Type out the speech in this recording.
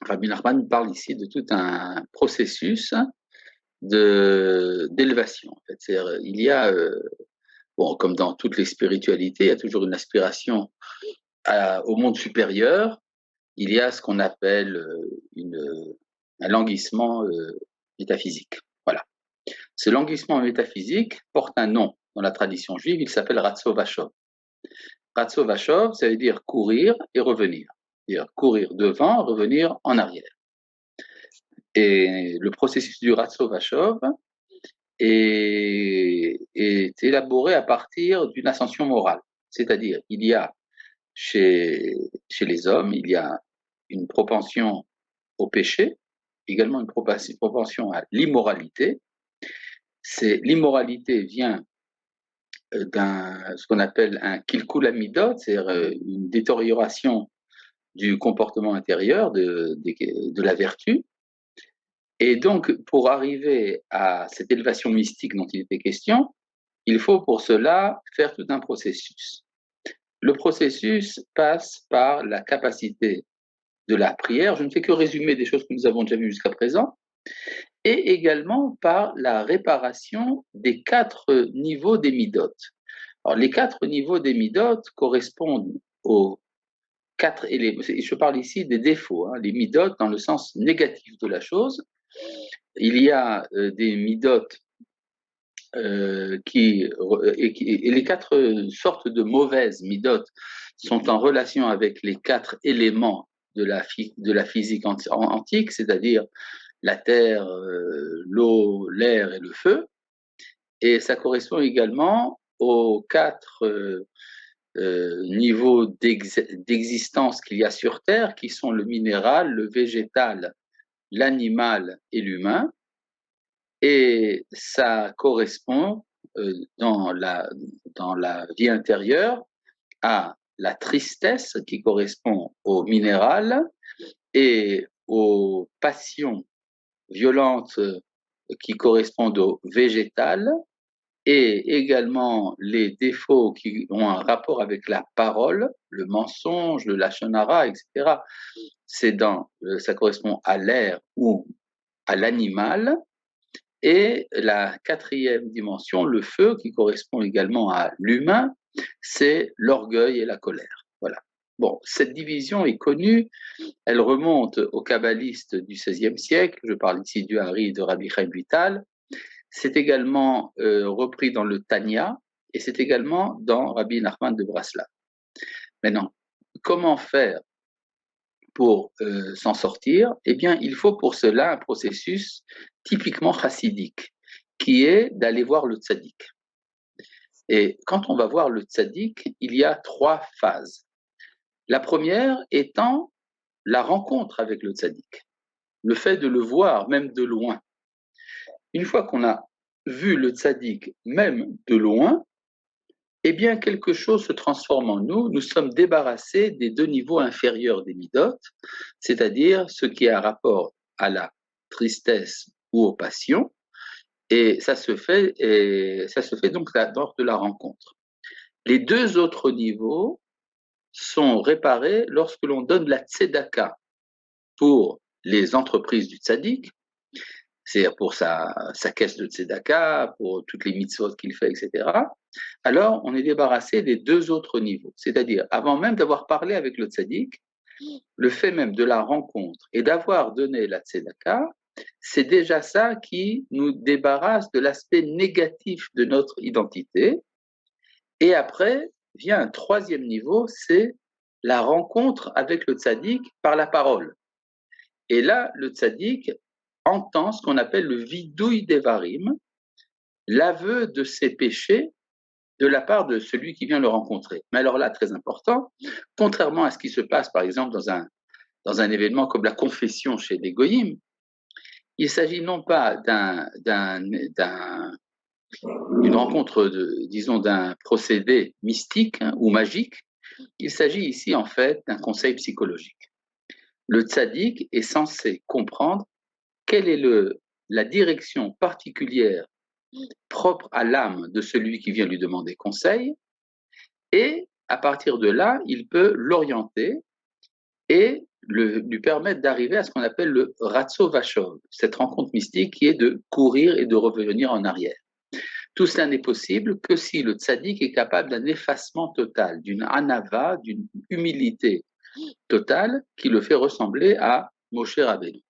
Rabbi Nachman parle ici de tout un processus d'élévation. En fait. Il y a, bon, comme dans toutes les spiritualités, il y a toujours une aspiration au monde supérieur. Il y a ce qu'on appelle un languissement métaphysique. Voilà. Ce languissement métaphysique porte un nom dans la tradition juive, il s'appelle Ratso Vashov. Ratso Vashov, ça veut dire courir et revenir. C'est-à-dire courir devant, revenir en arrière. Et le processus du Ratso Vashov est élaboré à partir d'une ascension morale. C'est-à-dire, il y a chez les hommes, il y a une propension au péché, également une propension à l'immoralité. L'immoralité vient ce qu'on appelle un kilkul amidot, c'est-à-dire une détérioration du comportement intérieur, de la vertu. Et donc, pour arriver à cette élévation mystique dont il était question, il faut pour cela faire tout un processus. Le processus passe par la capacité de la prière. Je ne fais que résumer des choses que nous avons déjà vues jusqu'à présent. Et également par la réparation des 4 niveaux des midot. Alors, les 4 niveaux des midot correspondent aux 4 éléments. Je parle ici des défauts, hein, les midot dans le sens négatif de la chose. Il y a des midot et les 4 sortes de mauvaises midot sont en relation avec les 4 éléments de la physique antique, c'est-à-dire la terre, l'eau, l'air et le feu. Et ça correspond également aux 4 niveaux d'existence qu'il y a sur Terre, qui sont le minéral, le végétal, l'animal et l'humain. Et ça correspond dans la vie intérieure à la tristesse qui correspond au minéral et aux passions violentes qui correspondent au végétal, et également les défauts qui ont un rapport avec la parole, le mensonge, le lashon hara, etc. Ça correspond à l'air ou à l'animal. Et la 4e dimension, le feu, qui correspond également à l'humain, c'est l'orgueil et la colère. Voilà. Bon, cette division est connue, elle remonte aux kabbalistes du XVIe siècle, je parle ici du Hari de Rabbi Chaim Vital. C'est également repris dans le Tanya, et c'est également dans Rabbi Nachman de Braslav. Maintenant, comment faire pour s'en sortir? Eh bien, il faut pour cela un processus typiquement chassidique, qui est d'aller voir le tzaddik. Et quand on va voir le tzaddik, il y a 3 phases. La première étant la rencontre avec le tzaddik, le fait de le voir, même de loin. Une fois qu'on a vu le tzaddik, même de loin, eh bien, quelque chose se transforme en nous. Nous sommes débarrassés des 2 niveaux inférieurs des midot, c'est-à-dire ce qui a rapport à la tristesse ou aux passions, et ça se fait donc lors de la rencontre. Les 2 autres niveaux sont réparés lorsque l'on donne la tzedaka pour les entreprises du tzaddik, c'est-à-dire pour sa caisse de tzedaka, pour toutes les mitzvot qu'il fait, etc. Alors, on est débarrassé des 2 autres niveaux. C'est-à-dire, avant même d'avoir parlé avec le tzaddik, le fait même de la rencontre et d'avoir donné la tzedaka, c'est déjà ça qui nous débarrasse de l'aspect négatif de notre identité. Et après, vient un 3e niveau, c'est la rencontre avec le tzaddik par la parole. Et là, le tzaddik entend ce qu'on appelle le vidouille devarim, l'aveu de ses péchés de la part de celui qui vient le rencontrer. Mais alors là, très important, contrairement à ce qui se passe par exemple dans un événement comme la confession chez les goyim, il s'agit non pas d'une rencontre, disons, d'un procédé mystique ou magique, il s'agit ici en fait d'un conseil psychologique. Le tzaddik est censé comprendre quelle est la direction particulière propre à l'âme de celui qui vient lui demander conseil, et à partir de là, il peut l'orienter et lui permettent d'arriver à ce qu'on appelle le Ratso Vachov, cette rencontre mystique qui est de courir et de revenir en arrière. Tout cela n'est possible que si le tzaddik est capable d'un effacement total, d'une anava, d'une humilité totale qui le fait ressembler à Moshe Rabbeinu.